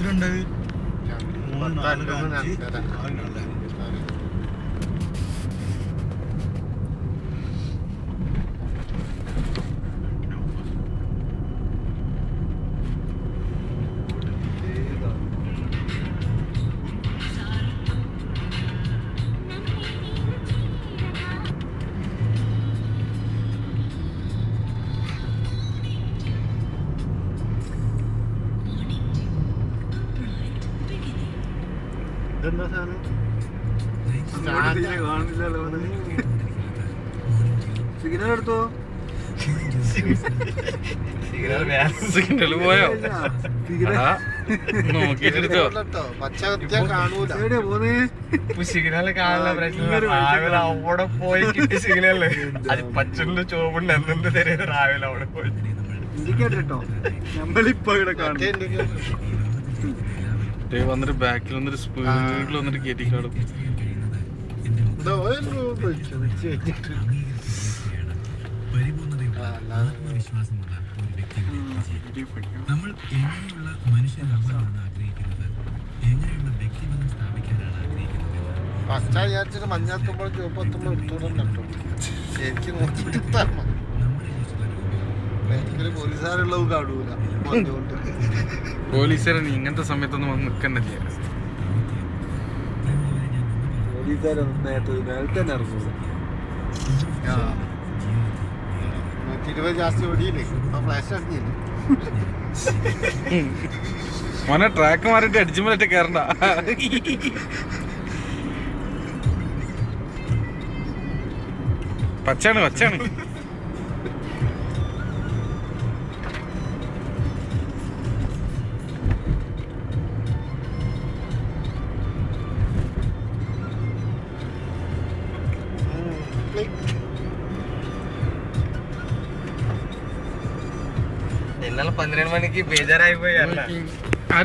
ഇതെന്താ സാധനം? സിഗ്നൽ എടുത്തോ? സിഗ്നൽ പോയോ? നോക്കിട്ടെടുത്തോ? സിഗ്നല് കാണുന്ന പ്രശ്നം രാവിലെ അവിടെ പോയി കിട്ടിയ സിഗ്നല് അത് പച്ചന്റെ ചോപ്പുണ്ട് എന്തെന്ത് തരുന്നത് രാവിലെ അവിടെ പോയി ഇൻഡിക്കേറ്റർ നമ്മളിപ്പോ ഇവിടെ കാണും. വന്നിട്ട് ബാക്കിൽ വന്നിട്ട് സ്പീഡിൽ വന്നിട്ട് കയറ്റിക്കാടും. നമ്മൾ എങ്ങനെയുള്ള മനുഷ്യരാണ് ആഗ്രഹിക്കുന്നത്, എങ്ങനെയുള്ള വ്യക്തിബന്ധം സ്ഥാപിക്കാനാണ് ആഗ്രഹിക്കുന്നത്. ഫസ്റ്റ് വിചാരിച്ചിട്ട് മഞ്ഞെത്തുമ്പോൾ ചുവപ്പെത്തുമ്പോൾ എടുത്തോണ്ടോ ശരിക്കും പോലീസുകാരുള്ളതും കാണൂല. പോലീസുകാരൻ ഇങ്ങനത്തെ സമയത്തൊന്നും വന്ന് നിൽക്കണ്ടല്ലേ. പോലീസുകാരൊന്നും നേരത്തെ തന്നെ ഇറങ്ങൂല. 120 ജാസ്തി ഓടിയില്ലേ ഫ്ലാഷ് അടിഞ്ഞില്ലേ. മോനെ ട്രാക്ക് മാറിയിട്ട് അടിച്ചുമ്പോഴേ കയറണ്ട. പച്ചാണ് പച്ചാണ്. ഇന്നലെ 12 മണിക്ക് ബേജാറായി പോയി.